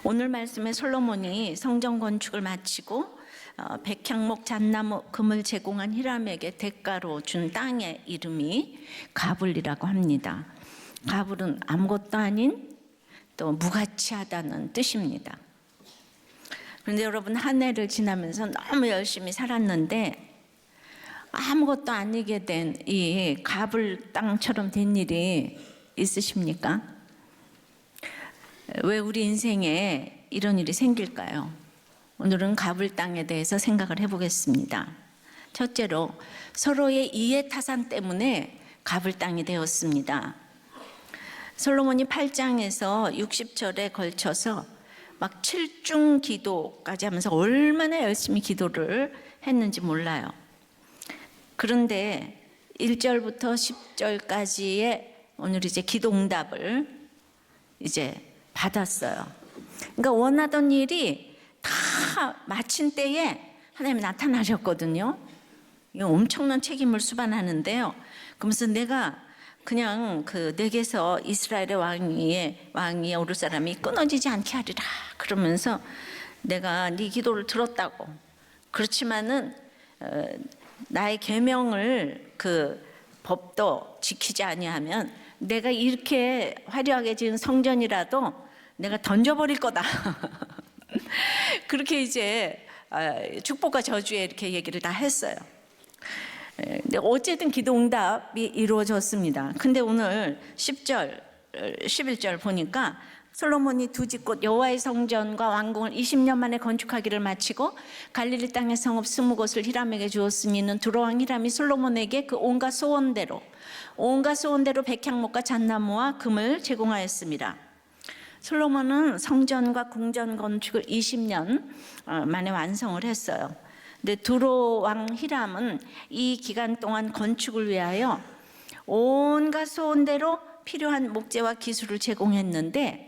오늘 말씀에 솔로몬이 성전 건축을 마치고 백향목, 잣나무, 금을 제공한 히람에게 대가로 준 땅의 이름이 가불이라고 합니다. 가불은 아무것도 아닌 또 무가치하다는 뜻입니다. 그런데 여러분, 한 해를 지나면서 너무 열심히 살았는데 아무것도 아니게 된 이 가불 땅처럼 된 일이 있으십니까? 왜 우리 인생에 이런 일이 생길까요? 오늘은 가불 땅에 대해서 생각을 해보겠습니다. 첫째로, 서로의 이해타산 때문에 가불 땅이 되었습니다. 솔로몬이 8장에서 60절에 걸쳐서 막 7중 기도까지 하면서 얼마나 열심히 기도를 했는지 몰라요. 그런데 1절부터 10절까지의 오늘 이제 기도 응답을 이제 받았어요. 그러니까 원하던 일이 다 마친 때에 하나님이 나타나셨거든요. 이거 엄청난 책임을 수반하는데요. 그러면서 내가 그냥 그 내게서 이스라엘의 왕위에 오를 사람이 끊어지지 않게 하리라 그러면서 내가 네 기도를 들었다고. 그렇지만은 나의 계명을 그 법도 지키지 아니하면 내가 이렇게 화려하게 지은 성전이라도 내가 던져버릴 거다. 그렇게 이제 축복과 저주에 이렇게 얘기를 다 했어요. 어쨌든 기도 응답이 이루어졌습니다. 근데 오늘 10절, 11절 보니까 솔로몬이 두 집곧 여호와의 성전과 왕궁을 20년 만에 건축하기를 마치고 갈릴리 땅의 성읍 20곳을 히람에게 주었으니는 두로왕 히람이 솔로몬에게 그 온갖 소원대로 백향목과 잣나무와 금을 제공하였습니다. 솔로몬은 성전과 궁전 건축을 20년 만에 완성을 했어요. 근데 두로왕 히람은 이 기간 동안 건축을 위하여 온갖 소원대로 필요한 목재와 기술을 제공했는데,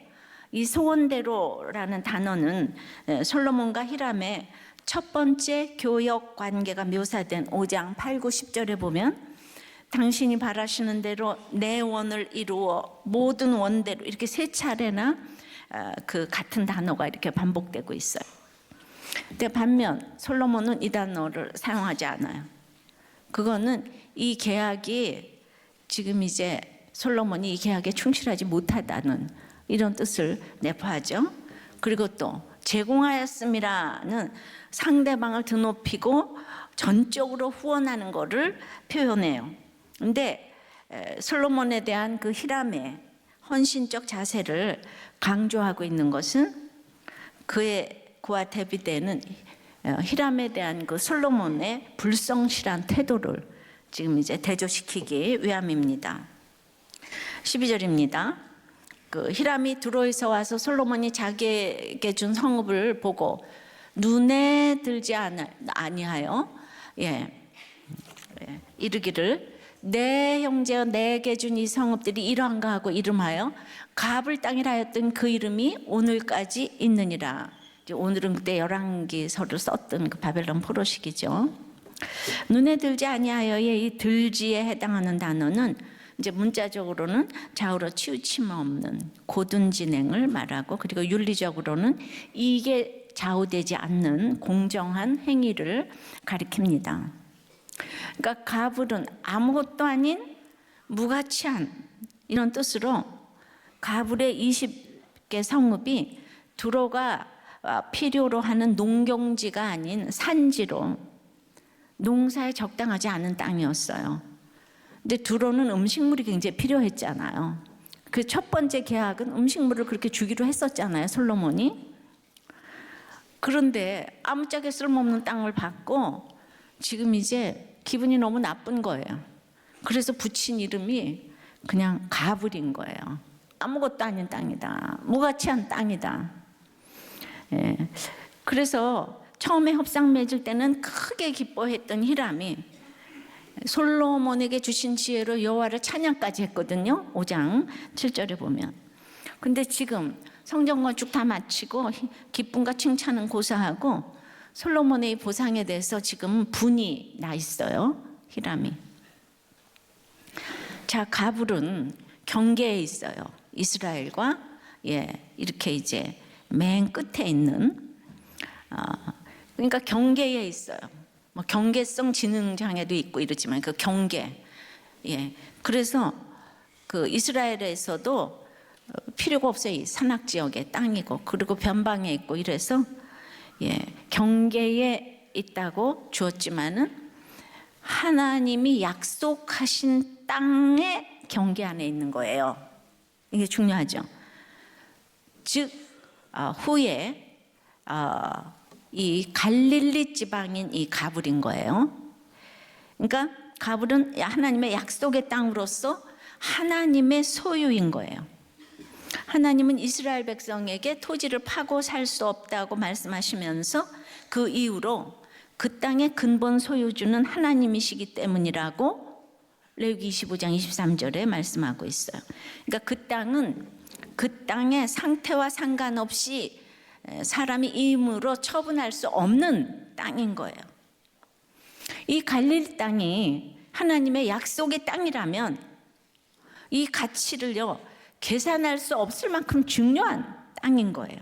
이 소원대로라는 단어는 솔로몬과 히람의 첫 번째 교역 관계가 묘사된 5장 8, 9, 10절에 보면 당신이 바라시는 대로 내 원을 이루어 모든 원대로 이렇게 세 차례나 그 같은 단어가 이렇게 반복되고 있어요. 근데 반면 솔로몬은 이 단어를 사용하지 않아요. 그거는 이 계약이 지금 이제 솔로몬이 이 계약에 충실하지 못하다는 이런 뜻을 내포하죠. 그리고 또 제공하였음이라는 상대방을 드높이고 전적으로 후원하는 것을 표현해요. 근데 솔로몬에 대한 그 히람의 헌신적 자세를 강조하고 있는 것은 그와 대비되는 히람에 대한 그 솔로몬의 불성실한 태도를 지금 이제 대조시키기 위함입니다. 12절입니다. 그 히람이 두로에서 와서 솔로몬이 자기에게 준 성읍을 보고 눈에 들지 아니하여 이르기를 내 형제여 내게 준 이 성읍들이 이러한가 하고 이름하여 가불 땅이라 하였던 그 이름이 오늘까지 있느니라. 오늘은 그때 열왕기서를 썼던 그 바벨론 포로식이죠. 눈에 들지 아니하여의 이 들지에 해당하는 단어는 이제 문자적으로는 좌우로 치우침 없는 고든 진행을 말하고, 그리고 윤리적으로는 이게 좌우되지 않는 공정한 행위를 가리킵니다. 그러니까 가불은 아무것도 아닌 무가치한 이런 뜻으로 가불의 20개 성읍이 두로가 필요로 하는 농경지가 아닌 산지로 농사에 적당하지 않은 땅이었어요. 근데 두로는 음식물이 굉장히 필요했잖아요. 그 첫 번째 계약은 음식물을 그렇게 주기로 했었잖아요, 솔로몬이. 그런데 아무짝에 쓸모없는 땅을 받고 지금 이제 기분이 너무 나쁜 거예요. 그래서 붙인 이름이 그냥 가불인 거예요. 아무것도 아닌 땅이다. 무가치한 땅이다. 그래서 처음에 협상 맺을 때는 크게 기뻐했던 히람이 솔로몬에게 주신 지혜로 여호와를 찬양까지 했거든요. 5장 7절에 보면. 근데 지금 성전 건축 다 마치고 기쁨과 칭찬은 고사하고 솔로몬의 보상에 대해서 지금 분이 나 있어요, 히람이. 자, 가불은 경계에 있어요. 이스라엘과 이렇게 이제 맨 끝에 있는 그러니까 경계에 있어요. 뭐 경계성 지능 장애도 있고 이러지만 그 경계. 예. 그래서 그 이스라엘에서도 필요가 없어요. 이 산악 지역의 땅이고 그리고 변방에 있고 이래서 예. 경계에 있다고 주었지만은 하나님이 약속하신 땅의 경계 안에 있는 거예요. 이게 중요하죠. 즉 후에 이 갈릴리 지방인 이 가불인 거예요. 그러니까 가불은 하나님의 약속의 땅으로서 하나님의 소유인 거예요. 하나님은 이스라엘 백성에게 토지를 파고 살 수 없다고 말씀하시면서 그 이후로 그 땅의 근본 소유주는 하나님이시기 때문이라고 레위기 25장 23절에 말씀하고 있어요. 그러니까 그 땅은 그 땅의 상태와 상관없이 사람이 임으로 처분할 수 없는 땅인 거예요. 이 갈릴리 땅이 하나님의 약속의 땅이라면 이 가치를요 계산할 수 없을 만큼 중요한 땅인 거예요.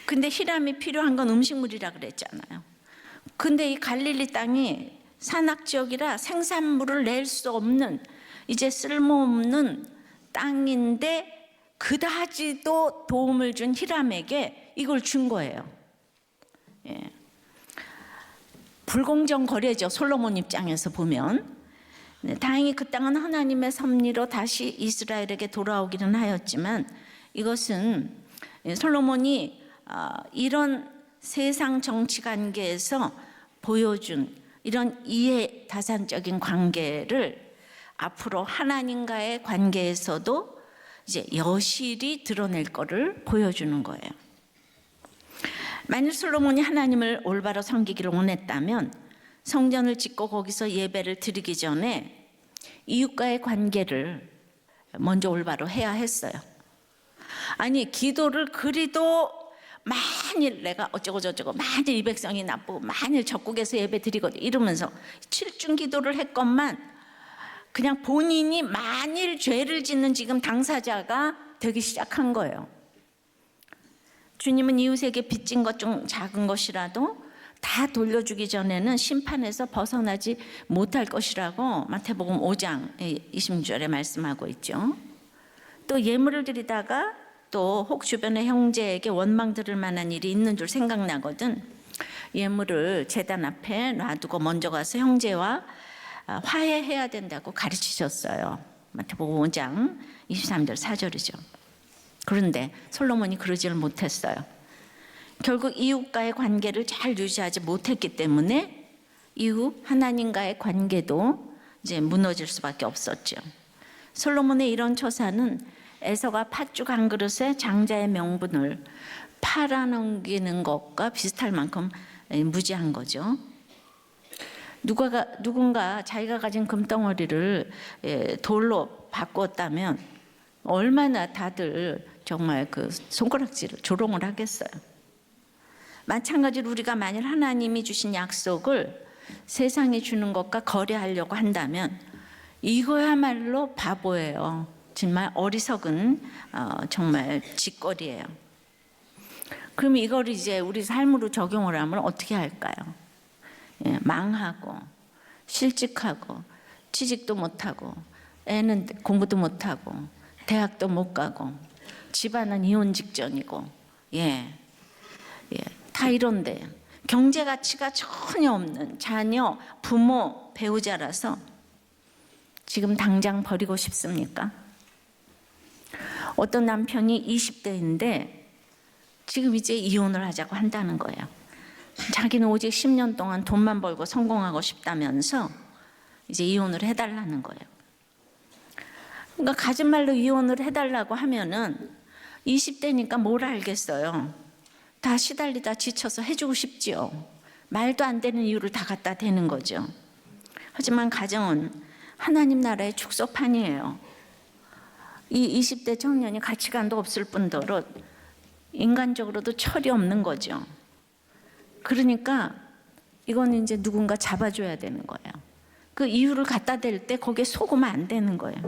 근데 히람이 필요한 건 음식물이라 그랬잖아요. 근데 이 갈릴리 땅이 산악 지역이라 생산물을 낼 수 없는 이제 쓸모없는 땅인데 그다지도 도움을 준 히람에게 이걸 준 거예요. 예. 불공정 거래죠. 솔로몬 입장에서 보면. 네, 다행히 그 땅은 하나님의 섭리로 다시 이스라엘에게 돌아오기는 하였지만 이것은 솔로몬이 이런 세상 정치 관계에서 보여준 이런 이해다산적인 관계를 앞으로 하나님과의 관계에서도 이제 여실히 드러낼 거를 보여주는 거예요. 만일 솔로몬이 하나님을 올바로 섬기기를 원했다면 성전을 짓고 거기서 예배를 드리기 전에 이웃과의 관계를 먼저 올바로 해야 했어요. 아니 기도를 그리도 만일 내가 어쩌고 저쩌고 만일 이 백성이 나쁘고 만일 적국에서 예배 드리거든 이러면서 7중 기도를 했건만 그냥 본인이 만일 죄를 짓는 지금 당사자가 되기 시작한 거예요. 주님은 이웃에게 빚진 것 중 작은 것이라도 다 돌려주기 전에는 심판에서 벗어나지 못할 것이라고 마태복음 5장 26절에 말씀하고 있죠. 또 예물을 드리다가 또 혹 주변의 형제에게 원망 들을 만한 일이 있는 줄 생각나거든 예물을 제단 앞에 놔두고 먼저 가서 형제와 화해해야 된다고 가르치셨어요. 마태복음 5장 23절 4절이죠. 그런데 솔로몬이 그러지를 못했어요. 결국 이웃과의 관계를 잘 유지하지 못했기 때문에 이후 하나님과의 관계도 이제 무너질 수밖에 없었죠. 솔로몬의 이런 처사는 에서가 팥죽 한 그릇에 장자의 명분을 팔아넘기는 것과 비슷할 만큼 무지한 거죠. 누군가 자기가 가진 금덩어리를 돌로 바꾸었다면 얼마나 다들 정말 그 손가락질을 조롱을 하겠어요. 마찬가지로 우리가 만일 하나님이 주신 약속을 세상이 주는 것과 거래하려고 한다면 이거야말로 바보예요. 정말 어리석은 정말 짓거리예요. 그럼 이걸 이제 우리 삶으로 적용을 하면 어떻게 할까요? 예, 망하고 실직하고 취직도 못하고 애는 공부도 못하고 대학도 못 가고 집안은 이혼 직전이고 다 이런데 경제 가치가 전혀 없는 자녀, 부모, 배우자라서 지금 당장 버리고 싶습니까? 어떤 남편이 20대인데 지금 이제 이혼을 하자고 한다는 거예요. 자기는 오직 10년 동안 돈만 벌고 성공하고 싶다면서 이제 이혼을 해달라는 거예요. 그러니까 가진 말로 이혼을 해달라고 하면은 20대니까 뭘 알겠어요. 다 시달리다 지쳐서 해주고 싶지요. 말도 안 되는 이유를 다 갖다 대는 거죠. 하지만 가정은 하나님 나라의 축소판이에요. 이 20대 청년이 가치관도 없을 뿐더러 인간적으로도 철이 없는 거죠. 그러니까 이거는 이제 누군가 잡아줘야 되는 거예요. 그 이유를 갖다 댈 때 거기에 속으면 안 되는 거예요.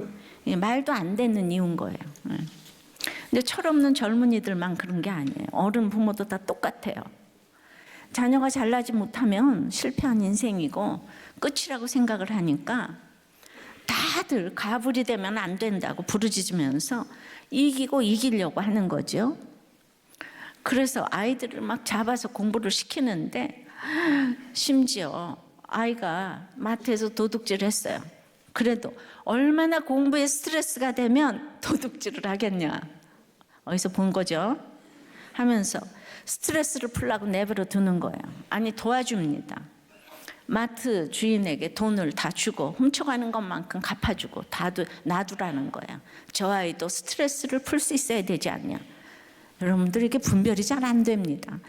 말도 안 되는 이유인 거예요. 근데 철없는 젊은이들만 그런 게 아니에요. 어른 부모도 다 똑같아요. 자녀가 잘나지 못하면 실패한 인생이고 끝이라고 생각을 하니까 다들 가불이 되면 안 된다고 부르짖으면서 이기고 이기려고 하는 거죠. 그래서 아이들을 막 잡아서 공부를 시키는데 심지어 아이가 마트에서 도둑질을 했어요. 그래도 얼마나 공부에 스트레스가 되면 도둑질을 하겠냐. 어디서 본 거죠? 하면서 스트레스를 풀라고 내버려 두는 거예요. 아니 도와줍니다. 마트 주인에게 돈을 다 주고 훔쳐가는 것만큼 갚아주고 다 놔두라는 거야. 저 아이도 스트레스를 풀 수 있어야 되지 않냐. 여러분들 이게 분별이 잘 안 됩니다.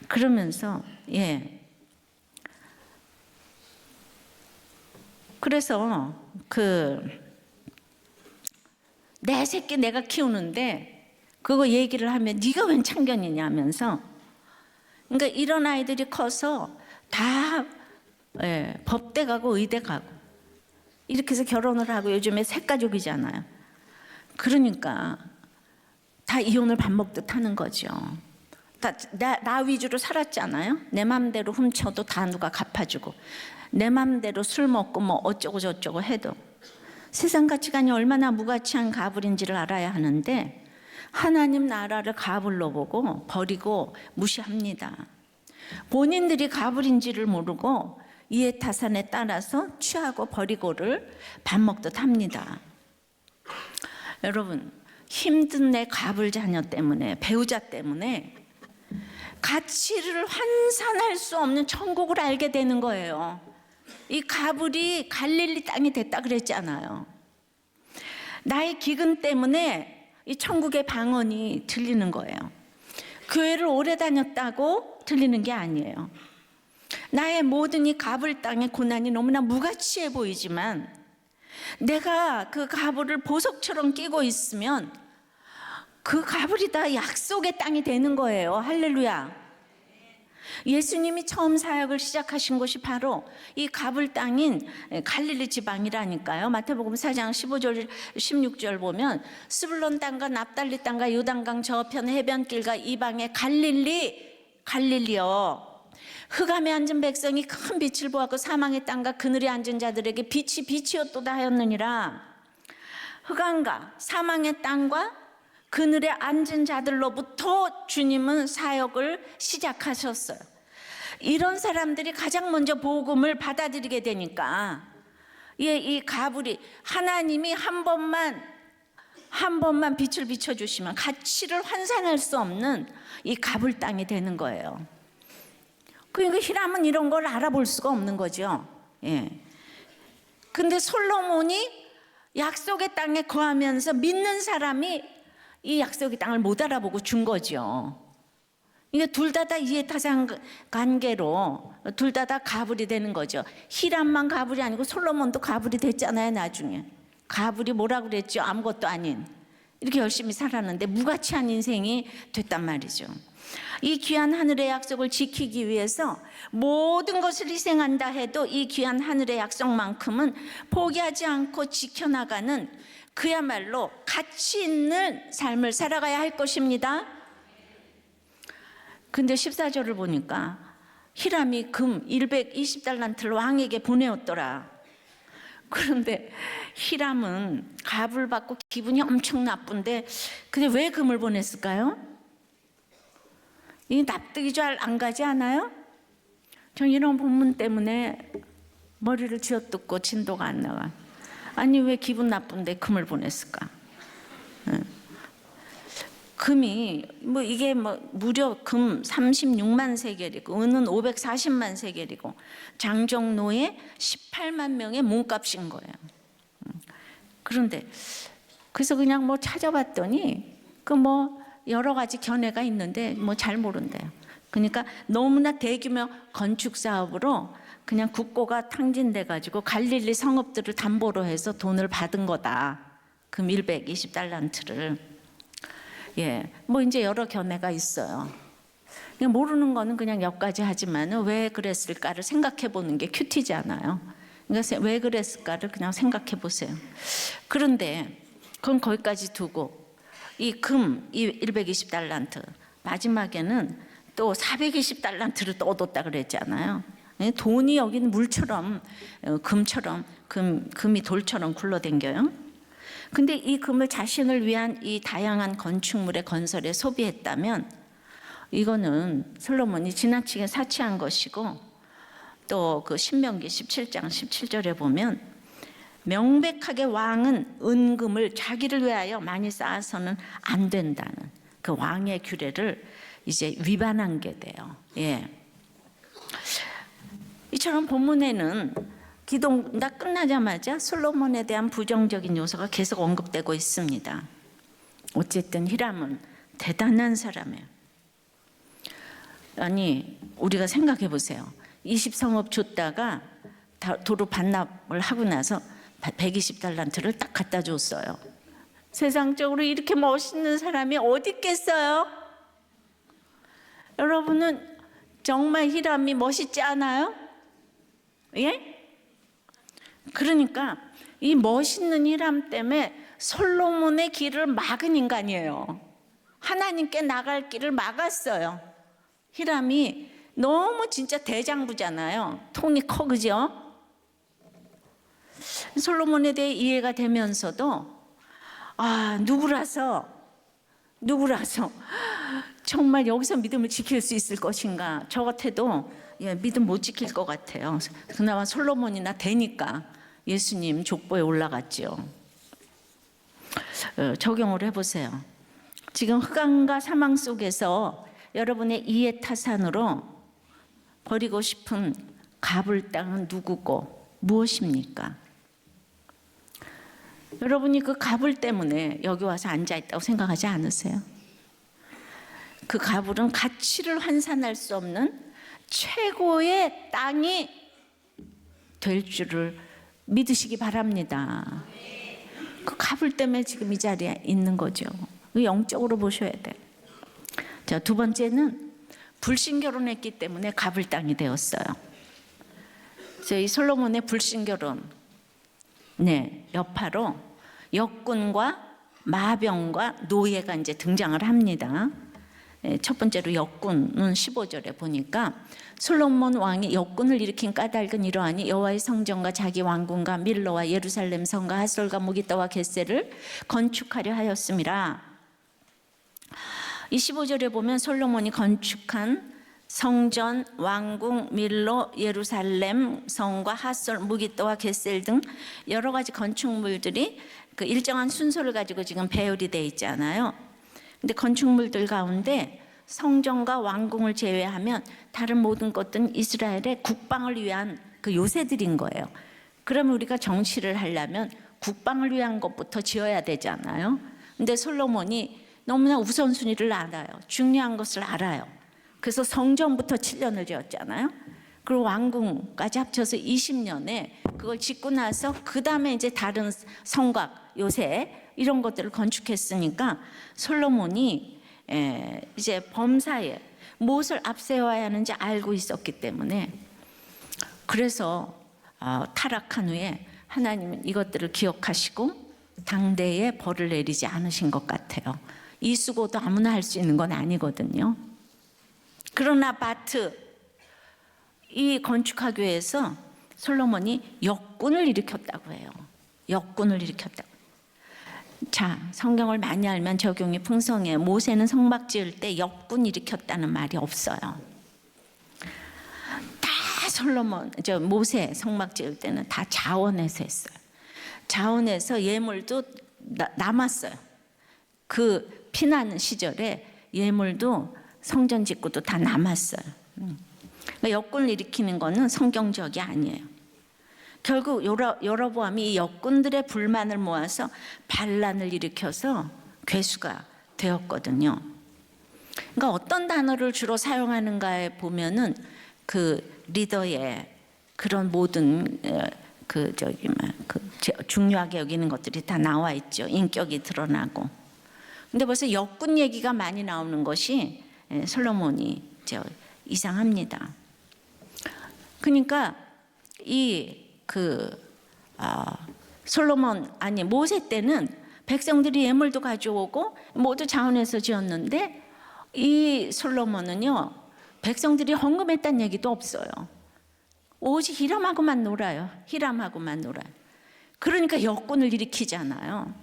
그러면서 그래서 내 새끼 내가 키우는데 그거 얘기를 하면 네가 웬 참견이냐 하면서, 그러니까 이런 아이들이 커서 다 법대 가고 의대 가고 이렇게 해서 결혼을 하고 요즘에 새가족이잖아요. 그러니까 다 이혼을 밥 먹듯 하는 거죠. 나 위주로 살았잖아요. 내 맘대로 훔쳐도 다 누가 갚아주고 내 맘대로 술 먹고 뭐 어쩌고 저쩌고 해도 세상 가치관이 얼마나 무가치한 가불인지를 알아야 하는데 하나님 나라를 가불로 보고 버리고 무시합니다. 본인들이 가불인지를 모르고 이해타산에 따라서 취하고 버리고를 밥 먹듯 합니다. 여러분, 힘든 내 가불 자녀 때문에, 배우자 때문에 가치를 환산할 수 없는 천국을 알게 되는 거예요. 이 가불이 갈릴리 땅이 됐다 그랬잖아요. 나의 기근 때문에 이 천국의 방언이 들리는 거예요. 교회를 오래 다녔다고 들리는 게 아니에요. 나의 모든 이 가불 땅의 고난이 너무나 무가치해 보이지만 내가 그 가불을 보석처럼 끼고 있으면 그 가불이 다 약속의 땅이 되는 거예요. 할렐루야. 예수님이 처음 사역을 시작하신 곳이 바로 이 가불 땅인 갈릴리 지방이라니까요. 마태복음 4장 15절 16절 보면 스불론 땅과 납달리 땅과 요단강 저편 해변길과 이방의 갈릴리여 흑암에 앉은 백성이 큰 빛을 보았고 사망의 땅과 그늘에 앉은 자들에게 빛이 빛이었도다 하였느니라. 흑암과 사망의 땅과 그늘에 앉은 자들로부터 주님은 사역을 시작하셨어요. 이런 사람들이 가장 먼저 복음을 받아들이게 되니까 이 가불이 하나님이 한 번만 빛을 비춰주시면 가치를 환산할 수 없는 이 가불 땅이 되는 거예요. 그러니까 히람은 이런 걸 알아볼 수가 없는 거죠. 근데 솔로몬이 약속의 땅에 거하면서 믿는 사람이 이 약속의 땅을 못 알아보고 준 거죠. 이게 둘 다 이해타산 관계로 둘 다 가불이 되는 거죠. 히람만 가불이 아니고 솔로몬도 가불이 됐잖아요. 나중에 가불이 뭐라고 그랬죠? 아무것도 아닌 이렇게 열심히 살았는데 무가치한 인생이 됐단 말이죠. 이 귀한 하늘의 약속을 지키기 위해서 모든 것을 희생한다 해도 이 귀한 하늘의 약속만큼은 포기하지 않고 지켜나가는 그야말로 가치 있는 삶을 살아가야 할 것입니다. 근데 14절을 보니까 히람이 금 120달란트를 왕에게 보내었더라. 그런데 히람은 갑을 받고 기분이 엄청 나쁜데 근데 왜 금을 보냈을까요? 이 납득이 잘 안 가지 않아요? 전 이런 본문 때문에 머리를 쥐어뜯고 진도가 안 나와. 아니 왜 기분 나쁜데 금을 보냈을까? 금이 이게 무려 금 36만 세겔이고 은은 540만 세겔이고 장정노의 18만 명의 몸값인 거예요. 그런데 그래서 그냥 찾아봤더니 여러 가지 견해가 있는데 잘 모른대요. 그러니까 너무나 대규모 건축 사업으로 그냥 국고가 탕진돼 가지고 갈릴리 성읍들을 담보로 해서 돈을 받은 거다. 금 120달란트를. 이제 여러 견해가 있어요. 모르는 거는 그냥 여기까지 하지만 왜 그랬을까를 생각해 보는 게 큐티지 않아요. 그러니까 왜 그랬을까를 그냥 생각해 보세요. 그런데 그건 거기까지 두고 이 120달란트, 마지막에는 또 420달란트를 또 얻었다 그랬잖아요. 돈이 여기는 물처럼, 금처럼, 금이 돌처럼 굴러댕겨요. 근데 이 금을 자신을 위한 이 다양한 건축물의 건설에 소비했다면 이거는 솔로몬이 지나치게 사치한 것이고, 또 그 신명기 17장 17절에 보면 명백하게 왕은 은금을 자기를 위하여 많이 쌓아서는 안 된다는 그 왕의 규례를 이제 위반한 게 돼요. 예. 이처럼 본문에는 기도가 끝나자마자 솔로몬에 대한 부정적인 요소가 계속 언급되고 있습니다. 어쨌든 히람은 대단한 사람이에요. 아니, 우리가 생각해 보세요. 20성읍 줬다가 도로 반납을 하고 나서 120달란트를 딱 갖다 줬어요. 세상적으로 이렇게 멋있는 사람이 어디 있겠어요? 여러분은 정말 히람이 멋있지 않아요? 예? 그러니까 이 멋있는 히람 때문에 솔로몬의 길을 막은 인간이에요. 하나님께 나갈 길을 막았어요. 히람이 너무 진짜 대장부잖아요. 통이 커, 그죠? 솔로몬에 대해 이해가 되면서도 누구라서 정말 여기서 믿음을 지킬 수 있을 것인가. 저 같아도 믿음 못 지킬 것 같아요. 그나마 솔로몬이나 되니까 예수님 족보에 올라갔죠. 적용을 해보세요. 지금 흑암과 사망 속에서 여러분의 이해 타산으로 버리고 싶은 갑을 땅은 누구고 무엇입니까? 여러분이 그 가불 때문에 여기 와서 앉아있다고 생각하지 않으세요? 그 가불은 가치를 환산할 수 없는 최고의 땅이 될 줄을 믿으시기 바랍니다. 그 가불 때문에 지금 이 자리에 있는 거죠. 영적으로 보셔야 돼요. 자, 두 번째는 불신 결혼했기 때문에 가불 땅이 되었어요. 이 솔로몬의 불신 결혼, 여파로 역군과 마병과 노예가 이제 등장을 합니다. 첫 번째로 역군은 15절에 보니까 솔로몬 왕이 역군을 일으킨 까닭은 이러하니 여호와의 성전과 자기 왕궁과 밀로와 예루살렘 성과 핫솔과 무기떠와 겟셀을 건축하려 하였음이라. 이 15절에 보면 솔로몬이 건축한 성전, 왕궁, 밀로, 예루살렘 성과 핫솔, 무기떠와 겟셀 등 여러 가지 건축물들이 그 일정한 순서를 가지고 지금 배열이 돼 있잖아요. 근데 건축물들 가운데 성전과 왕궁을 제외하면 다른 모든 것들은 이스라엘의 국방을 위한 그 요새들인 거예요. 그러면 우리가 정치를 하려면 국방을 위한 것부터 지어야 되잖아요. 근데 솔로몬이 너무나 우선순위를 알아요. 중요한 것을 알아요. 그래서 성전부터 7년을 지었잖아요. 그리고 왕궁까지 합쳐서 20년에 그걸 짓고 나서 그 다음에 이제 다른 성곽, 요새 이런 것들을 건축했으니까 솔로몬이 이제 범사에 무엇을 앞세워야 하는지 알고 있었기 때문에, 그래서 타락한 후에 하나님은 이것들을 기억하시고 당대에 벌을 내리지 않으신 것 같아요. 이 수고도 아무나 할 수 있는 건 아니거든요. 그러나 이 건축하기 위해서 솔로몬이 역군을 일으켰다고 해요. 역군을 일으켰다고. 자, 성경을 많이 알면 적용이 풍성해요. 모세는 성막 지을 때 역군 일으켰다는 말이 없어요. 다 모세 성막 지을 때는 다 자원해서 했어요. 자원해서 예물도 남았어요. 그 피난 시절에 예물도 성전 짓고도 다 남았어요. 그러니까 역군을 일으키는 거는 성경적이 아니에요. 결국 여로보암이 이 역군들의 불만을 모아서 반란을 일으켜서 괴수가 되었거든요. 그러니까 어떤 단어를 주로 사용하는가에 보면은 그 리더의 그런 모든 중요하게 여기는 것들이 다 나와 있죠. 인격이 드러나고. 근데 벌써 역군 얘기가 많이 나오는 것이 솔로몬이 이상합니다. 그러니까 모세 때는 백성들이 예물도 가져오고 모두 자원해서 지었는데 이 솔로몬은요, 백성들이 헌금했다는 얘기도 없어요. 오직 히람하고만 놀아요. 히람하고만 놀아요. 그러니까 역군을 일으키잖아요.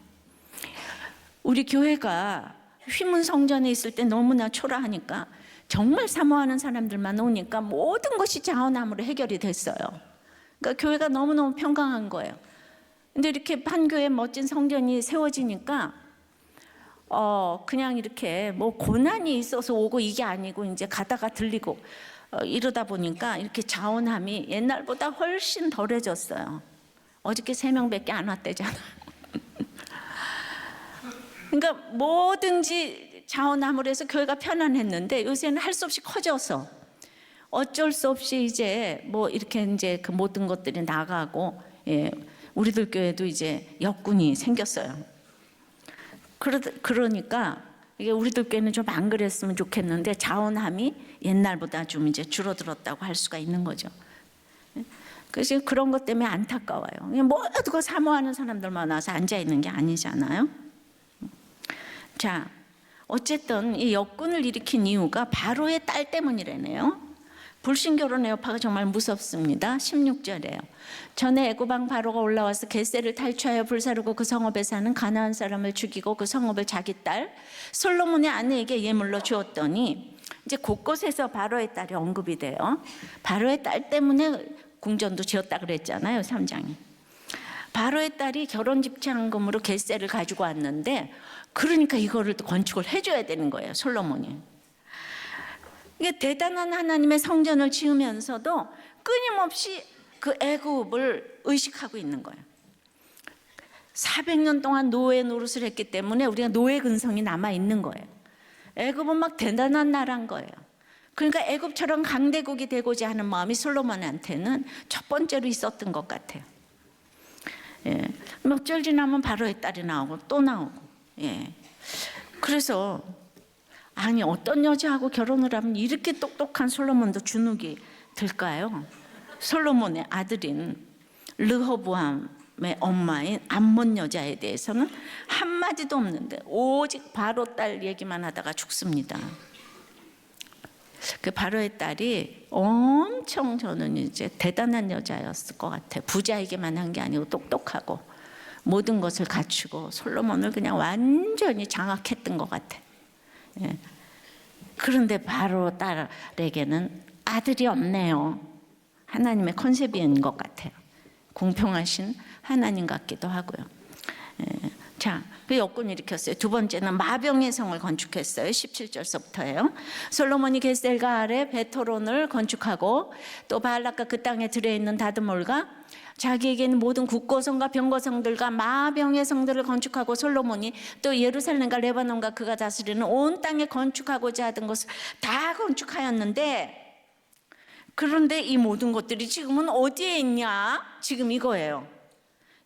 우리 교회가 휘문 성전에 있을 때 너무나 초라하니까 정말 사모하는 사람들만 오니까 모든 것이 자원함으로 해결이 됐어요. 그러니까 교회가 너무너무 평강한 거예요. 근데 이렇게 판교에 멋진 성전이 세워지니까 그냥 이렇게 뭐 고난이 있어서 오고 이게 아니고 이제 가다가 들리고 이러다 보니까 이렇게 자원함이 옛날보다 훨씬 덜해졌어요. 어저께 3명밖에 안 왔대잖아. 그러니까 뭐든지 자원함으로 해서 교회가 편안했는데 요새는 할 수 없이 커져서 어쩔 수 없이 이제 뭐 이렇게 이제 그 모든 것들이 나가고, 예, 우리들 교회도 이제 역군이 생겼어요. 그러니까 이게 우리들 교회는 좀 안 그랬으면 좋겠는데 자원함이 옛날보다 좀 이제 줄어들었다고 할 수가 있는 거죠. 그래서 그런 것 때문에 안타까워요. 모두가 사모하는 사람들만 와서 앉아 있는 게 아니잖아요. 자, 어쨌든 이 역군을 일으킨 이유가 바로의 딸 때문이라네요. 불신결혼의 여파가 정말 무섭습니다. 16절에요. 전에 애고방 바로가 올라와서 겟셀을 탈취하여 불사르고 그 성읍에 사는 가나안 사람을 죽이고 그 성읍을 자기 딸 솔로몬의 아내에게 예물로 주었더니, 이제 곳곳에서 바로의 딸이 언급이 돼요. 바로의 딸 때문에 궁전도 지었다 그랬잖아요, 3장에. 바로의 딸이 결혼 집착금으로 겟셀을 가지고 왔는데, 그러니까 이거를 또 건축을 해줘야 되는 거예요, 솔로몬이. 이게 대단한 하나님의 성전을 지으면서도 끊임없이 그 애굽을 의식하고 있는 거예요. 400년 동안 노예 노릇을 했기 때문에 우리가 노예 근성이 남아 있는 거예요. 애굽은 막 대단한 나라인 거예요. 그러니까 애굽처럼 강대국이 되고자 하는 마음이 솔로몬한테는 첫 번째로 있었던 것 같아요. 예. 몇 절 지나면 바로의 딸이 나오고 또 나오고. 예. 그래서 아니 어떤 여자하고 결혼을 하면 이렇게 똑똑한 솔로몬도 주눅이 들까요? 솔로몬의 아들인 르호보암의 엄마인 암몬 여자에 대해서는 한마디도 없는데 오직 바로 딸 얘기만 하다가 죽습니다. 그 바로의 딸이 엄청 저는 이제 대단한 여자였을 것 같아요. 부자에게만 한 게 아니고 똑똑하고 모든 것을 갖추고 솔로몬을 그냥 완전히 장악했던 것 같아요. 예. 그런데 바로 딸에게는 아들이 없네요. 하나님의 컨셉인 것 같아요. 공평하신 하나님 같기도 하고요. 예. 자, 그 역군을 일으켰어요. 두 번째는 마병의 성을 건축했어요. 17절서부터예요. 솔로몬이 겟셀과 아래 베토론을 건축하고 또 바알락과 그 땅에 들어있는 다드몰과 자기에게는 모든 국고성과 병거성들과 마병의 성들을 건축하고 솔로몬이 또 예루살렘과 레바논과 그가 다스리는 온 땅에 건축하고자 하던 것을 다 건축하였는데, 그런데 이 모든 것들이 지금은 어디에 있냐? 지금 이거예요.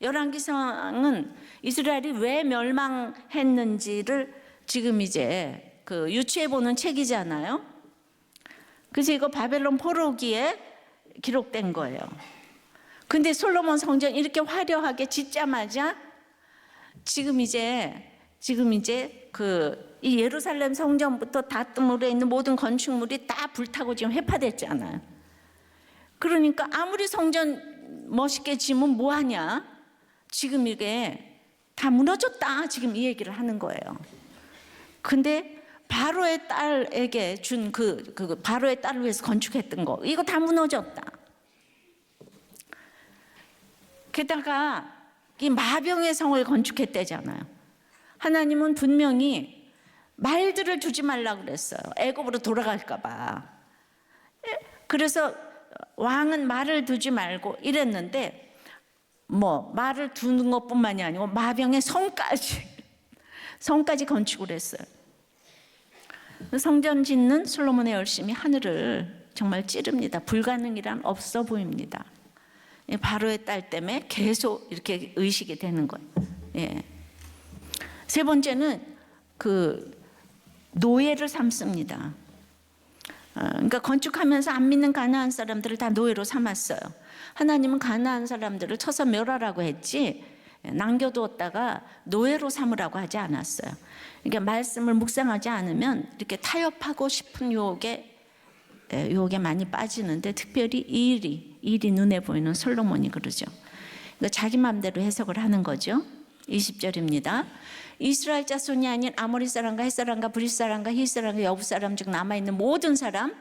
열왕기상은 이스라엘이 왜 멸망했는지를 지금 이제 그 유추해 보는 책이잖아요. 그래서 이거 바벨론 포로기에 기록된 거예요. 근데 솔로몬 성전 이렇게 화려하게 짓자마자 지금 이제 그 이 예루살렘 성전부터 다트물에 있는 모든 건축물이 다 불타고 지금 해파됐잖아요. 그러니까 아무리 성전 멋있게 지으면 뭐하냐? 지금 이게 다 무너졌다. 지금 이 얘기를 하는 거예요. 근데 바로의 딸에게 준 그 바로의 딸을 위해서 건축했던 거, 이거 다 무너졌다. 게다가 이 마병의 성을 건축했대잖아요. 하나님은 분명히 말들을 두지 말라고 그랬어요. 애굽으로 돌아갈까 봐. 그래서 왕은 말을 두지 말고 이랬는데, 뭐 말을 두는 것뿐만이 아니고 마병의 성까지 건축을 했어요. 성전 짓는 솔로몬의 열심이 하늘을 정말 찌릅니다. 불가능이란 없어 보입니다. 바로의 딸 때문에 계속 이렇게 의식이 되는 거예요. 예. 세 번째는 그 노예를 삼습니다. 그러니까 건축하면서 안 믿는 가나안 사람들을 다 노예로 삼았어요. 하나님은 가나안 사람들을 쳐서 멸하라고 했지 남겨두었다가 노예로 삼으라고 하지 않았어요. 그러니까 말씀을 묵상하지 않으면 이렇게 타협하고 싶은 유혹에 많이 빠지는데, 특별히 일이 눈에 보이는 솔로몬이 그러죠. 그러니까 자기 마음대로 해석을 하는 거죠. 20절입니다. 이스라엘 자손이 아닌 아모리 사람과 헷 사람과 브릿 사람과 히 사람과 여부 사람 중 남아있는 모든 사람,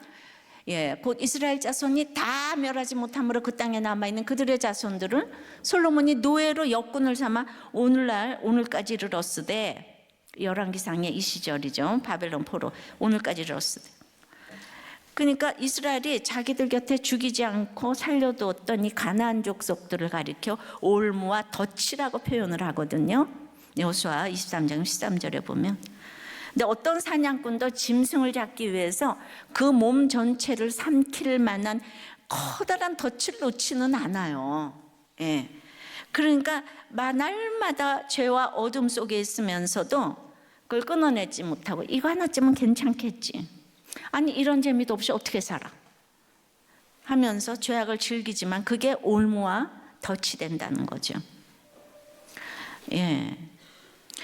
곧 이스라엘 자손이 다 멸하지 못함으로 그 땅에 남아있는 그들의 자손들을 솔로몬이 노예로 역군을 삼아 오늘까지 이르렀으되, 열왕기상의 이 시절이죠. 바벨론 포로 오늘까지 이르렀으되. 그러니까 이스라엘이 자기들 곁에 죽이지 않고 살려두었던 이 가나안 족속들을 가리켜 올무와 덫이라고 표현을 하거든요. 여호수아 23장 13절에 보면. 근데 어떤 사냥꾼도 짐승을 잡기 위해서 그 몸 전체를 삼킬 만한 커다란 덫을 놓지는 않아요. 그러니까 날마다 죄와 어둠 속에 있으면서도 그걸 끊어내지 못하고, 이거 하나쯤은 괜찮겠지, 아니 이런 재미도 없이 어떻게 살아 하면서 죄악을 즐기지만 그게 올무와 덫이 된다는 거죠.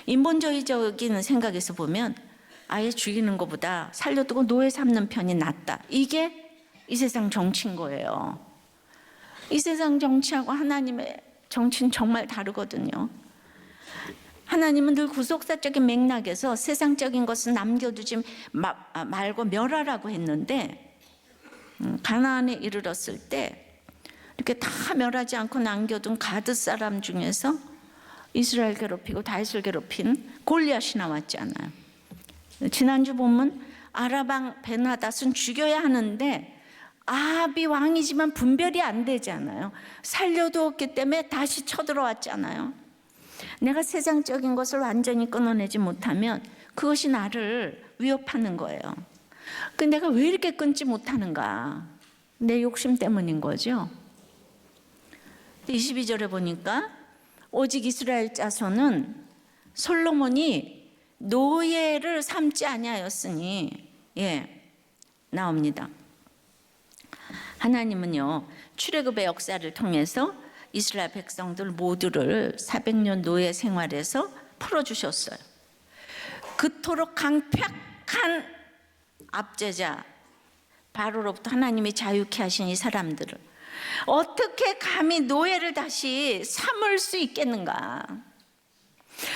인본주의적인 생각에서 보면 아예 죽이는 것보다 살려두고 노예 삼는 편이 낫다. 이게 이 세상 정치인 거예요. 이 세상 정치하고 하나님의 정치는 정말 다르거든요. 하나님은 늘 구속사적인 맥락에서 세상적인 것은 남겨두지 말고 멸하라고 했는데, 가나안에 이르렀을 때 이렇게 다 멸하지 않고 남겨둔 가드 사람 중에서 이스라엘 괴롭히고 다윗을 괴롭힌 골리앗이 나왔잖아요. 지난주 본문 아랍 베나닷은 죽여야 하는데 아합이 왕이지만 분별이 안 되잖아요. 살려두었기 때문에 다시 쳐들어왔잖아요. 내가 세상적인 것을 완전히 끊어내지 못하면 그것이 나를 위협하는 거예요. 근데 내가 왜 이렇게 끊지 못하는가? 내 욕심 때문인 거죠. 22절에 보니까 오직 이스라엘 자손은 솔로몬이 노예를 삼지 아니하였으니, 나옵니다. 하나님은요, 출애굽의 역사를 통해서 이스라엘 백성들 모두를 400년 노예 생활에서 풀어주셨어요. 그토록 강팍한 압제자 바로로부터 하나님이 자유케 하신 이 사람들을 어떻게 감히 노예를 다시 삼을 수 있겠는가?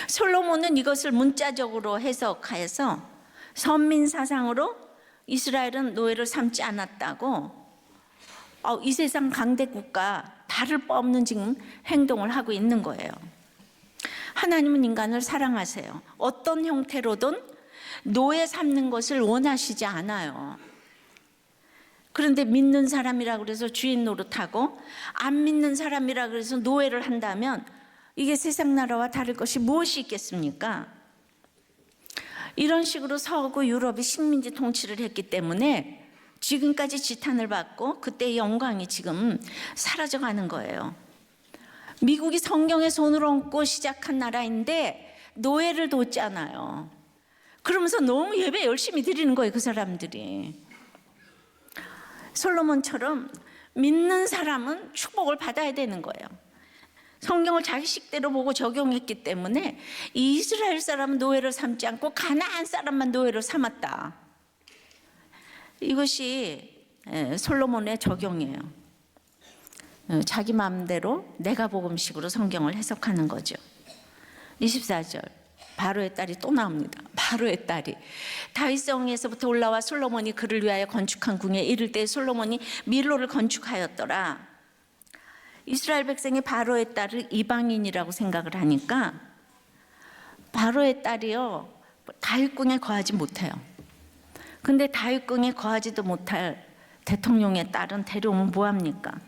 솔로몬은 이것을 문자적으로 해석해서 선민사상으로 이스라엘은 노예를 삼지 않았다고, 이 세상 강대국가 다를 바 없는 지금 행동을 하고 있는 거예요. 하나님은 인간을 사랑하세요. 어떤 형태로든 노예 삼는 것을 원하시지 않아요. 그런데 믿는 사람이라 그래서 주인 노릇하고 안 믿는 사람이라 그래서 노예를 한다면 이게 세상 나라와 다를 것이 무엇이 있겠습니까? 이런 식으로 서구 유럽이 식민지 통치를 했기 때문에 지금까지 지탄을 받고 그때의 영광이 지금 사라져가는 거예요. 미국이 성경에 손을 얹고 시작한 나라인데 노예를 뒀잖아요. 그러면서 너무 예배 열심히 드리는 거예요, 그 사람들이. 솔로몬처럼 믿는 사람은 축복을 받아야 되는 거예요. 성경을 자기 식대로 보고 적용했기 때문에 이스라엘 사람은 노예를 삼지 않고 가나안 사람만 노예를 삼았다. 이것이 솔로몬의 적용이에요. 자기 마음대로 내가 복음식으로 성경을 해석하는 거죠. 24절 바로의 딸이 또 나옵니다. 바로의 딸이 다윗성에서부터 올라와 솔로몬이 그를 위하여 건축한 궁에 이를 때 솔로몬이 밀로를 건축하였더라. 이스라엘 백성이 바로의 딸을 이방인이라고 생각을 하니까 바로의 딸이요 다윗궁에 거하지 못해요. 근데 다윗궁에 거하지도 못할 대통령의 딸은 데려오면 뭐합니까?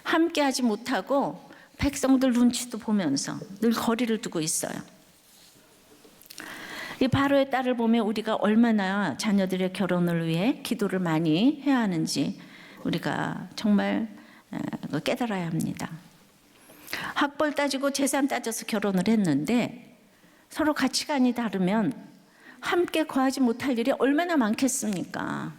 함께하지 못하고 백성들 눈치도 보면서 늘 거리를 두고 있어요. 이 바로의 딸을 보면 우리가 얼마나 자녀들의 결혼을 위해 기도를 많이 해야 하는지 우리가 정말 깨달아야 합니다. 학벌 따지고 재산 따져서 결혼을 했는데 서로 가치관이 다르면 함께 거하지 못할 일이 얼마나 많겠습니까?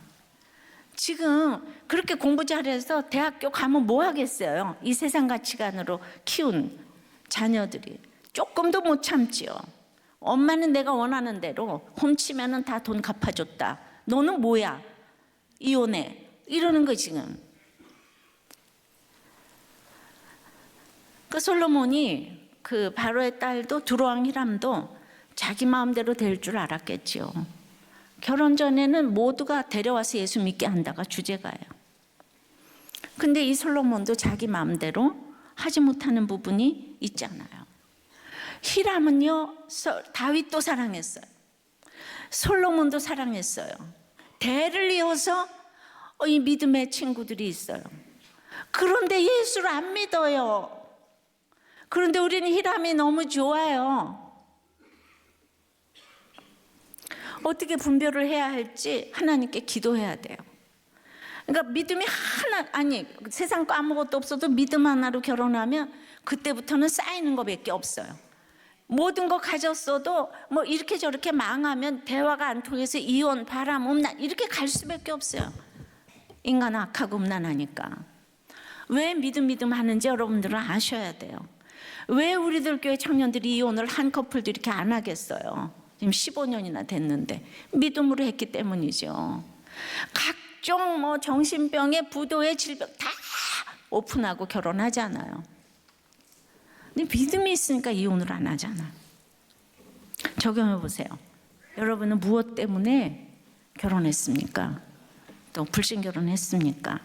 지금 그렇게 공부 잘해서 대학교 가면 뭐 하겠어요? 이 세상 가치관으로 키운 자녀들이 조금도 못 참지요. 엄마는 내가 원하는 대로 훔치면은 다 돈 갚아줬다. 너는 뭐야? 이혼해. 이러는 거 지금. 그 솔로몬이 그 바로의 딸도 두로왕 히람도 자기 마음대로 될 줄 알았겠지요. 결혼 전에는 모두가 데려와서 예수 믿게 한다가 주제가예요. 근데 이 솔로몬도 자기 마음대로 하지 못하는 부분이 있잖아요. 히람은요, 다윗도 사랑했어요. 솔로몬도 사랑했어요. 대를 이어서 이 믿음의 친구들이 있어요. 그런데 예수를 안 믿어요. 그런데 우리는 히람이 너무 좋아요. 어떻게 분별을 해야 할지 하나님께 기도해야 돼요. 그러니까 믿음이 세상 거 아무것도 없어도 믿음 하나로 결혼하면 그때부터는 쌓이는 거밖에 없어요. 모든 거 가졌어도 뭐 이렇게 저렇게 망하면 대화가 안 통해서 이혼, 바람, 음란 이렇게 갈 수밖에 없어요. 인간은 악하고 음란하니까. 왜 믿음 하는지 여러분들은 아셔야 돼요. 왜 우리들 교회 청년들이 이혼을 한 커플도 이렇게 안 하겠어요? 지금 15년이나 됐는데 믿음으로 했기 때문이죠. 각종 뭐 정신병에 부도의 질병 다 오픈하고 결혼하잖아요. 근데 믿음이 있으니까 이혼을 안 하잖아. 적용해 보세요. 여러분은 무엇 때문에 결혼했습니까? 또 불신 결혼했습니까?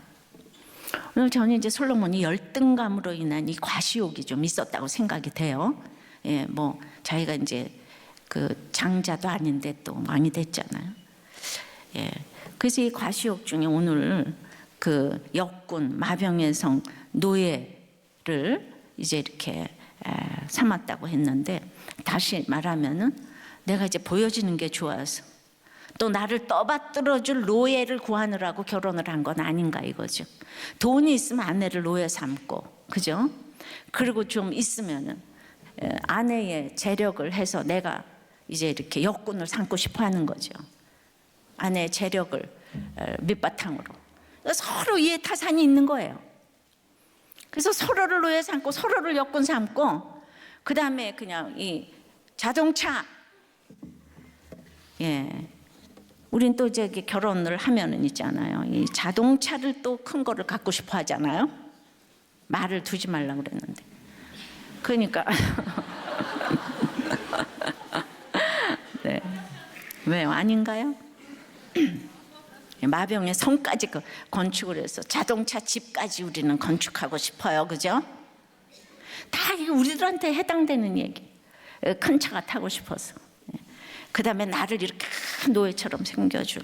오늘 저는 이제 솔로몬이 열등감으로 인한 이 과시욕이 좀 있었다고 생각이 돼요. 예, 뭐 자기가 이제 그 장자도 아닌데 또 왕이 됐잖아요. 예, 그래서 이 과시욕 중에 오늘 그 역군 마병의 성 노예를 이제 이렇게 삼았다고 했는데, 다시 말하면은 내가 이제 보여지는 게 좋아서 또 나를 떠받들어줄 노예를 구하느라고 결혼을 한 건 아닌가 이거죠. 돈이 있으면 아내를 노예 삼고, 그죠? 그리고 좀 있으면은 아내의 재력을 해서 내가 이제 이렇게 역군을 삼고 싶어 하는 거죠. 아내의 재력을 밑바탕으로. 서로 이해 타산이 있는 거예요. 그래서 서로를 노예 삼고 서로를 역군 삼고, 그 다음에 그냥 이 자동차, 예, 우린 또 저기 결혼을 하면은 있잖아요. 이 자동차를 또 큰 거를 갖고 싶어 하잖아요. 말을 두지 말라고 그랬는데. 그러니까 네, 왜요? 아닌가요? 마병의 성까지 건축을 해서 자동차 집까지 우리는 건축하고 싶어요, 그죠? 다 이거 우리들한테 해당되는 얘기. 큰 차가 타고 싶어서. 그 다음에 나를 이렇게 노예처럼 생겨줄,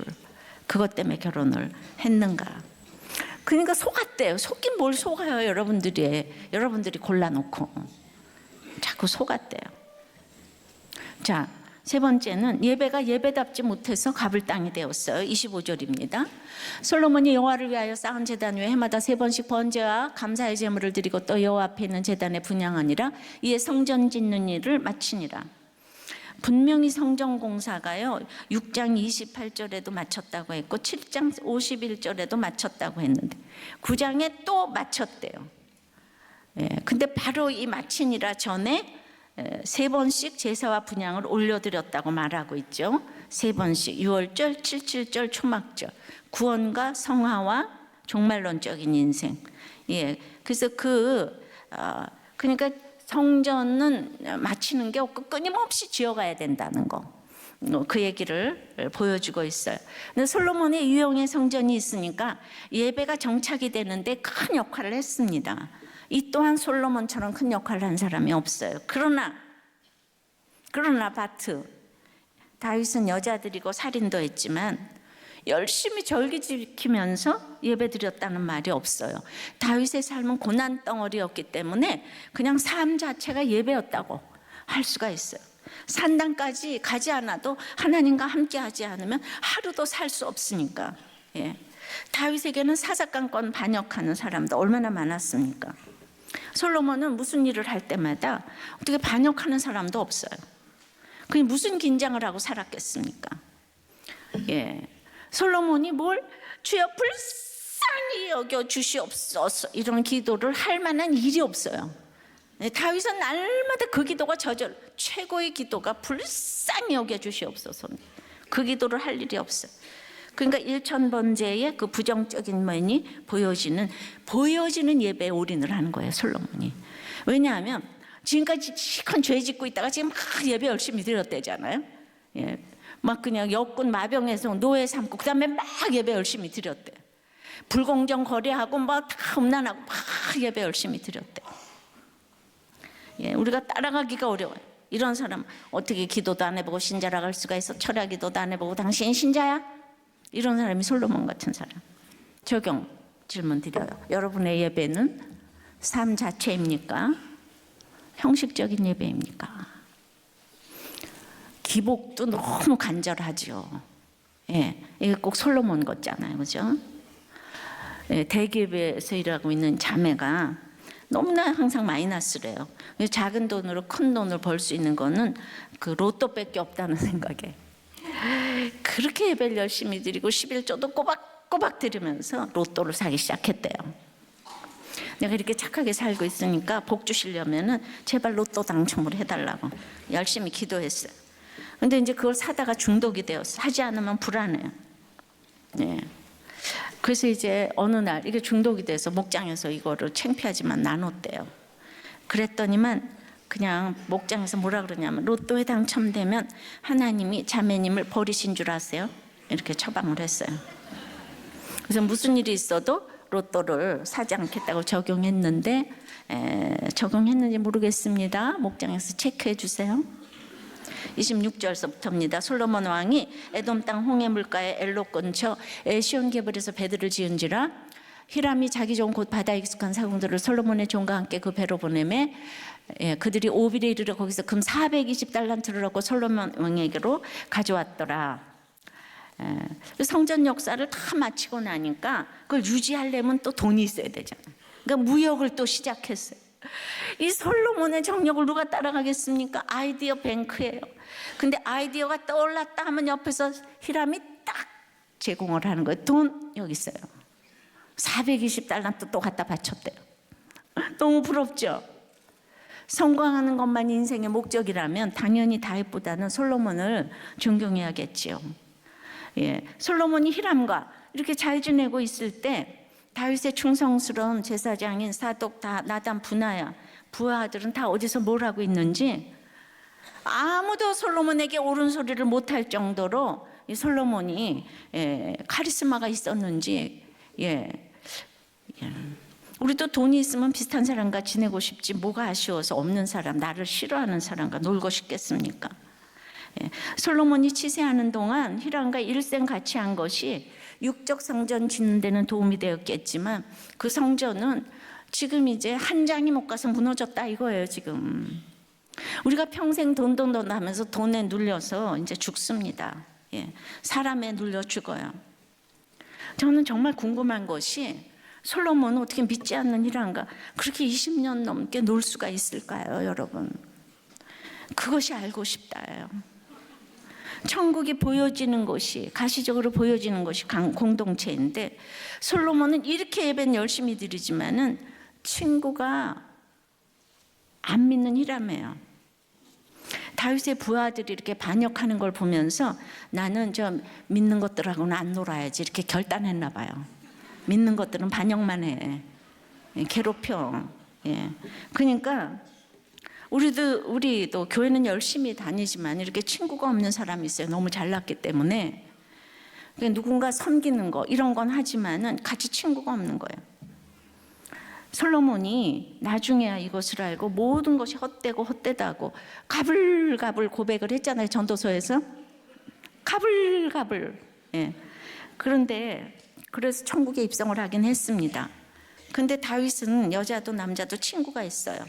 그것 때문에 결혼을 했는가. 그러니까 속았대요. 속긴 뭘 속아요, 여러분들이 골라놓고 자꾸 속았대요. 자, 세 번째는 예배가 예배답지 못해서 갑을 땅이 되었어요. 25절입니다. 솔로몬이 여호와를 위하여 쌓은 제단 위에 해마다 3번씩 번제와 감사의 제물을 드리고 또 여호와 앞에 있는 제단에 분향하니라. 이에 성전 짓는 일을 마치니라. 분명히 성전 공사가요 6장 28절에도 마쳤다고 했고 7장 51절에도 마쳤다고 했는데 9장에 또 마쳤대요. 예, 근데 바로 이 마치니라 전에 3번씩 제사와 분향을 올려드렸다고 말하고 있죠. 3번씩 6월절, 77절, 초막절, 구원과 성화와 종말론적인 인생. 예, 그래서 그러니까 성전은 마치는 게 없고 끊임없이 지어가야 된다는 거, 그 얘기를 보여주고 있어요. 근데 솔로몬의 유형의 성전이 있으니까 예배가 정착이 되는데 큰 역할을 했습니다. 이 또한 솔로몬처럼 큰 역할을 한 사람이 없어요. 그러나 바트, 다윗은 여자들이고 살인도 했지만 열심히 절기 지키면서 예배 드렸다는 말이 없어요. 다윗의 삶은 고난 덩어리였기 때문에 그냥 삶 자체가 예배였다고 할 수가 있어요. 산당까지 가지 않아도 하나님과 함께 하지 않으면 하루도 살 수 없으니까. 예. 다윗에게는 사사건건 반역하는 사람도 얼마나 많았습니까? 솔로몬은 무슨 일을 할 때마다 어떻게 반역하는 사람도 없어요. 그게 무슨 긴장을 하고 살았겠습니까? 예. 솔로몬이 주여 불쌍히 여겨 주시옵소서 이런 기도를 할 만한 일이 없어요. 다윗은 날마다 그 기도가 최고의 기도가 불쌍히 여겨주시옵소서. 그 기도를 할 일이 없어요. 그러니까 1000번째의 그 부정적인 면이 보여지는 예배에 올인을 하는 거예요, 솔로몬이. 왜냐하면 지금까지 시큰 죄 짓고 있다가 지금 막 예배 열심히 드렸대잖아요. 예, 막 그냥 역군 마병에서 노예 삼고 그다음에 막 예배 열심히 드렸대. 불공정 거래하고 막 다 음란하고 막 예배 열심히 드렸대. 예, 우리가 따라가기가 어려워요. 이런 사람 어떻게 기도도 안 해보고 신자라 할 수가 있어? 철야 기도도 안 해보고 당신 신자야? 이런 사람이 솔로몬 같은 사람. 적용 질문 드려요. 여러분의 예배는 삶 자체입니까? 형식적인 예배입니까? 기복도 너무 간절하죠. 예, 이게 꼭 솔로몬 같잖아요, 그죠? 예, 대기업에서 일하고 있는 자매가 너무나 항상 마이너스래요. 작은 돈으로 큰 돈을 벌 수 있는 거는 그 로또밖에 없다는 생각에 그렇게 예배를 열심히 드리고 11조도 꼬박꼬박 드리면서 로또를 사기 시작했대요. 내가 이렇게 착하게 살고 있으니까 복 주시려면은 제발 로또 당첨을 해달라고 열심히 기도했어요. 근데 이제 그걸 사다가 중독이 되었어. 하지 않으면 불안해요. 예. 그래서 이제 어느 날 이게 중독이 돼서 목장에서 이거를 창피하지만 나눴대요. 그랬더니만 그냥 목장에서 뭐라 그러냐면 로또에 당첨되면 하나님이 자매님을 버리신 줄 아세요? 이렇게 처방을 했어요. 그래서 무슨 일이 있어도 로또를 사지 않겠다고 적용했는데 적용했는지 모르겠습니다. 목장에서 체크해 주세요. 26절서부터입니다. 솔로몬 왕이 에돔 땅 홍해 물가에 엘로 근처 에시온 게벌에서 배들을 지은지라 히람이 자기 종 곧 바다에 익숙한 사공들을 솔로몬의 종과 함께 그 배로 보내매 그들이 오빌에 이르러 거기서 금 420달란트를 얻고 솔로몬 왕에게로 가져왔더라. 성전 역사를 다 마치고 나니까 그걸 유지하려면 또 돈이 있어야 되잖아요. 그러니까 무역을 또 시작했어요. 이 솔로몬의 정력을 누가 따라가겠습니까? 아이디어 뱅크예요. 근데 아이디어가 떠올랐다 하면 옆에서 히람이 딱 제공을 하는 거예요. 돈 여기 있어요. 420달란트 또 갖다 바쳤대요. 너무 부럽죠? 성공하는 것만 인생의 목적이라면 당연히 다윗보다는 솔로몬을 존경해야겠지요. 예, 솔로몬이 히람과 이렇게 잘 지내고 있을 때 다윗의 충성스러운 제사장인 사독 나단 부나야 부하들은 다 어디서 뭘 하고 있는지 아무도 솔로몬에게 옳은 소리를 못할 정도로 이 솔로몬이 카리스마가 있었는지 우리도 돈이 있으면 비슷한 사람과 지내고 싶지 뭐가 아쉬워서 없는 사람 나를 싫어하는 사람과 놀고 싶겠습니까? 솔로몬이 치세하는 동안 히람과 일생 같이 한 것이 육적 성전 짓는 데는 도움이 되었겠지만 그 성전은 지금 이제 한 장이 못 가서 무너졌다 이거예요. 지금 우리가 평생 돈 하면서 돈에 눌려서 이제 죽습니다. 사람에 눌려 죽어요. 저는 정말 궁금한 것이 솔로몬은 어떻게 믿지 않는 히람과 그렇게 20년 넘게 놀 수가 있을까요, 여러분? 그것이 알고 싶다예요. 천국이 보여지는 것이 가시적으로 보여지는 것이 공동체인데 솔로몬은 이렇게 예배는 열심히 드리지만은 친구가 안 믿는 히람이에요. 다윗의 부하들이 이렇게 반역하는 걸 보면서 나는 저 믿는 것들하고는 안 놀아야지 이렇게 결단했나 봐요. 믿는 것들은 반역만 해. 괴롭혀. 그러니까 우리도 교회는 열심히 다니지만 이렇게 친구가 없는 사람이 있어요. 너무 잘났기 때문에. 누군가 섬기는 거 이런 건 하지만은 같이 친구가 없는 거예요. 솔로몬이 나중에야 이것을 알고 모든 것이 헛되고 헛되다고 가불가불 고백을 했잖아요. 전도서에서. 가불가불. 그런데 그래서 천국에 입성을 하긴 했습니다. 근데 다윗은 여자도 남자도 친구가 있어요.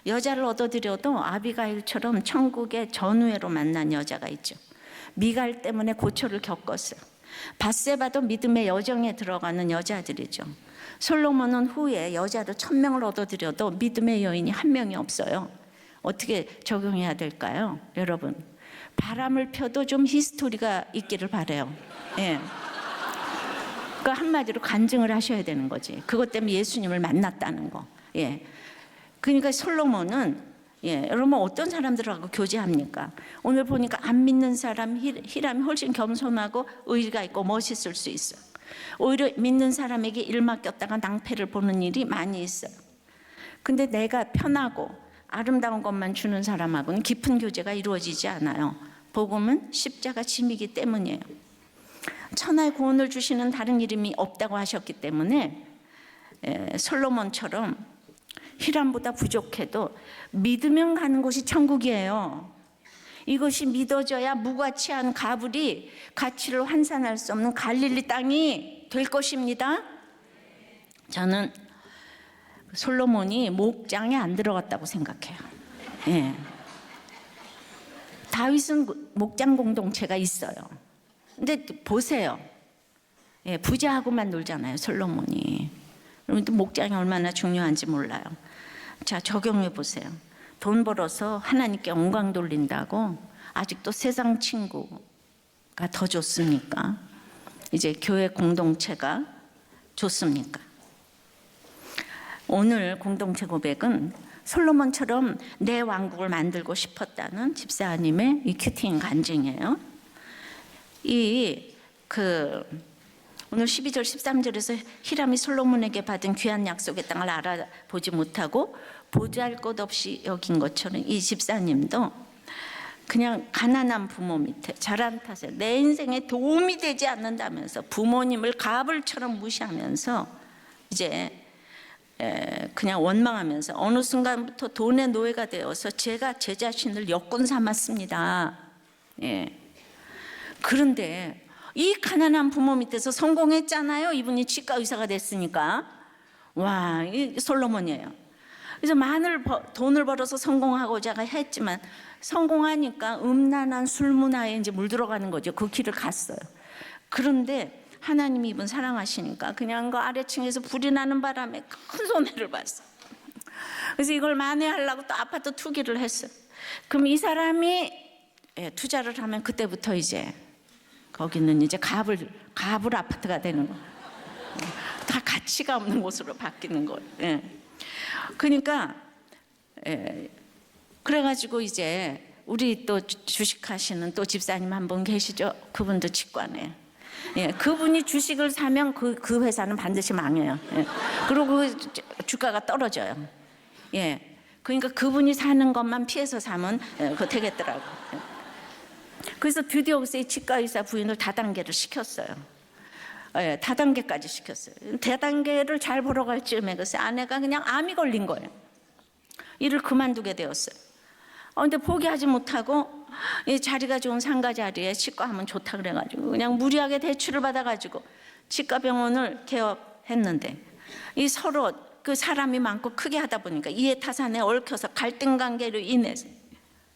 여자를 얻어들여도 아비가일처럼 천국의 전우회로 만난 여자가 있죠. 미갈 때문에 고초를 겪었어요. 밧세바도 믿음의 여정에 들어가는 여자들이죠. 솔로몬은 후에 여자를 1000명을 얻어들여도 믿음의 여인이 한 명이 없어요. 어떻게 적용해야 될까요? 여러분, 바람을 펴도 좀 히스토리가 있기를 바라요. 그러니까 한마디로 간증을 하셔야 되는 거지. 그것 때문에 예수님을 만났다는 거. 그러니까 솔로몬은 여러분 어떤 사람들하고 교제합니까? 오늘 보니까 안 믿는 사람 히람이 훨씬 겸손하고 의리가 있고 멋있을 수 있어요. 오히려 믿는 사람에게 일 맡겼다가 낭패를 보는 일이 많이 있어요. 근데 내가 편하고 아름다운 것만 주는 사람하고는 깊은 교제가 이루어지지 않아요. 복음은 십자가 짐이기 때문이에요. 천하의 구원을 주시는 다른 이름이 없다고 하셨기 때문에 솔로몬처럼 히람보다 부족해도 믿으면 가는 곳이 천국이에요. 이것이 믿어져야 무가치한 가불이 가치를 환산할 수 없는 갈릴리 땅이 될 것입니다. 저는 솔로몬이 목장에 안 들어갔다고 생각해요. 다윗은 목장 공동체가 있어요. 근데 보세요. 부자하고만 놀잖아요, 솔로몬이. 여러분 목장이 얼마나 중요한지 몰라요. 자, 적용해 보세요. 돈 벌어서 하나님께 영광 돌린다고 아직도 세상 친구가 더 좋습니까? 이제 교회 공동체가 좋습니까? 오늘 공동체 고백은 솔로몬처럼 내 왕국을 만들고 싶었다는 집사님의 이 큐팅 간증이에요. 오늘 12절 13절에서 히람이 솔로몬에게 받은 귀한 약속의 땅을 알아보지 못하고 보잘것없이 여긴 것처럼 이 집사님도 그냥 가난한 부모 밑에 자란 탓에 내 인생에 도움이 되지 않는다면서 부모님을 가불처럼 무시하면서 이제 그냥 원망하면서 어느 순간부터 돈의 노예가 되어서 제가 제 자신을 역군 삼았습니다. 그런데 이 가난한 부모 밑에서 성공했잖아요. 이분이 치과 의사가 됐으니까. 와, 이 솔로몬이에요. 그래서 많은 돈을 벌어서 성공하고자 했지만 성공하니까 음란한 술 문화에 이제 물들어가는 거죠. 그 길을 갔어요. 그런데 하나님이 이분 사랑하시니까 그냥 그 아래층에서 불이 나는 바람에 큰 손해를 봤어요. 그래서 이걸 만회하려고 또 아파트 투기를 했어요. 그럼 이 사람이 투자를 하면 그때부터 이제 거기는 이제 가불 아파트가 되는 거예요. 다 가치가 없는 곳으로 바뀌는 거예요. 그러니까 그래가지고 이제 우리 또 주식하시는 또 집사님 한 분 계시죠? 그분도 치과네. 그분이 주식을 사면 그 회사는 반드시 망해요. 그리고 주가가 떨어져요. 그러니까 그분이 사는 것만 피해서 사면 그거 되겠더라고. 그래서 드디어 글쎄 치과 의사 부인을 다단계를 시켰어요. 다단계까지 시켰어요. 다단계를 잘 보러 갈 즈음에 글쎄 아내가 그냥 암이 걸린 거예요. 일을 그만두게 되었어요. 근데 포기하지 못하고 자리가 좋은 상가 자리에 치과하면 좋다 그래가지고 그냥 무리하게 대출을 받아가지고 치과병원을 개업했는데 이 서로 그 사람이 많고 크게 하다 보니까 이해타산에 얽혀서 갈등 관계로 인해서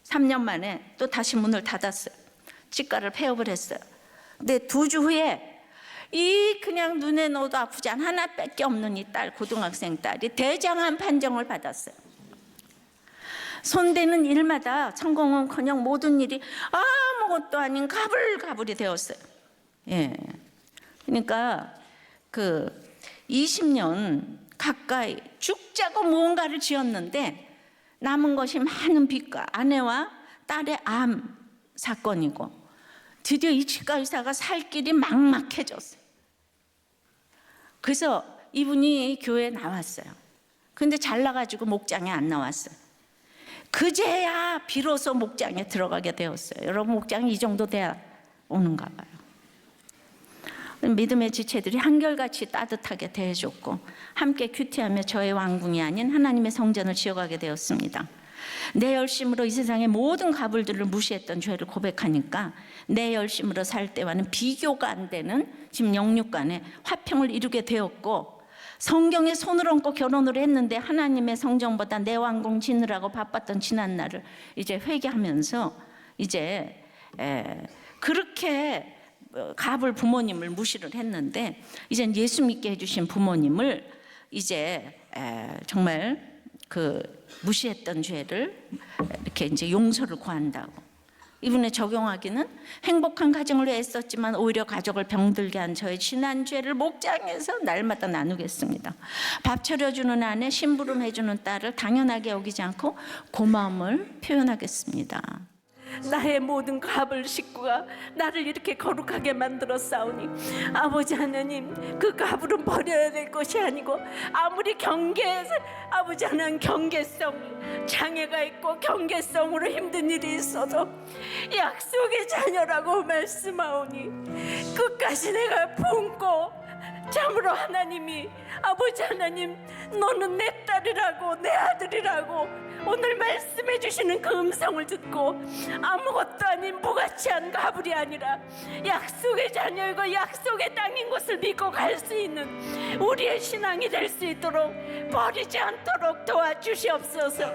3년 만에 또 다시 문을 닫았어요. 치과를 폐업을 했어요. 근데 2주 후에 이 그냥 눈에 넣어도 아프지 않은 하나밖에 없는 이 딸, 고등학생 딸이 대장암 판정을 받았어요. 손대는 일마다 성공은커녕 모든 일이 아무것도 아닌 가불가불이 되었어요. 그러니까 20년 가까이 죽자고 무언가를 지었는데 남은 것이 많은 빚과 아내와 딸의 암 사건이고 드디어 이 치과 의사가 살 길이 막막해졌어요. 그래서 이분이 교회에 나왔어요. 근데 잘나가지고 목장에 안 나왔어요. 그제야 비로소 목장에 들어가게 되었어요. 여러분 목장이 이 정도 돼야 오는가 봐요. 믿음의 지체들이 한결같이 따뜻하게 대해줬고 함께 큐티하며 저의 왕궁이 아닌 하나님의 성전을 지어가게 되었습니다. 내 열심으로 이 세상의 모든 가불들을 무시했던 죄를 고백하니까 내 열심으로 살 때와는 비교가 안 되는 지금 영육간에 화평을 이루게 되었고 성경에 손을 얹고 결혼을 했는데 하나님의 성전보다 내 왕궁 지느라고 바빴던 지난 날을 이제 회개하면서 이제 그렇게 가불 부모님을 무시를 했는데 이제 예수 믿게 해주신 부모님을 이제 정말 무시했던 죄를 이렇게 이제 용서를 구한다고 이분에 적용하기는 행복한 가정으로 애썼지만 오히려 가족을 병들게 한 저의 지난 죄를 목장에서 날마다 나누겠습니다. 밥 차려주는 아내, 심부름해주는 딸을 당연하게 여기지 않고 고마움을 표현하겠습니다. 나의 모든 갑을 식구가 나를 이렇게 거룩하게 만들었사오니 아버지 하나님, 그 갑을은 버려야 될 것이 아니고 아무리 아버지 하나님 경계성 장애가 있고 경계성으로 힘든 일이 있어도 약속의 자녀라고 말씀하오니 끝까지 내가 품고 참으로 하나님이 아버지 하나님, 너는 내 딸이라고 내 아들이라고 오늘 말씀해 주시는 그 음성을 듣고 아무것도 아닌 무가치한 가불이 아니라 약속의 자녀이고 약속의 땅인 것을 믿고 갈 수 있는 우리의 신앙이 될 수 있도록 버리지 않도록 도와주시옵소서.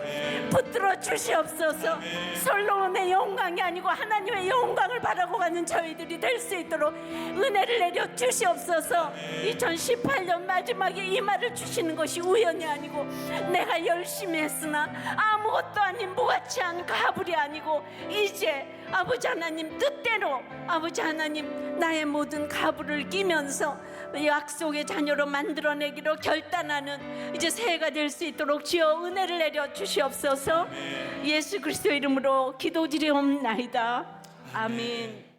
붙들어 주시옵소서. 솔로몬의 영광이 아니고 하나님의 영광을 바라고 가는 저희들이 될 수 있도록 은혜를 내려 주시옵소서. 2018년 마지막에 이 말을 주시는 것이 우연이 아니고 내가 열심히 했으나 아무것도 아닌 무가치한 가불이 아니고 이제 아버지 하나님 뜻대로 아버지 하나님 나의 모든 가불을 끼면서 약속의 자녀로 만들어내기로 결단하는 이제 새해가 될 수 있도록 주여 은혜를 내려 주시옵소서. 예수 그리스도 이름으로 기도드리옵나이다. 아멘.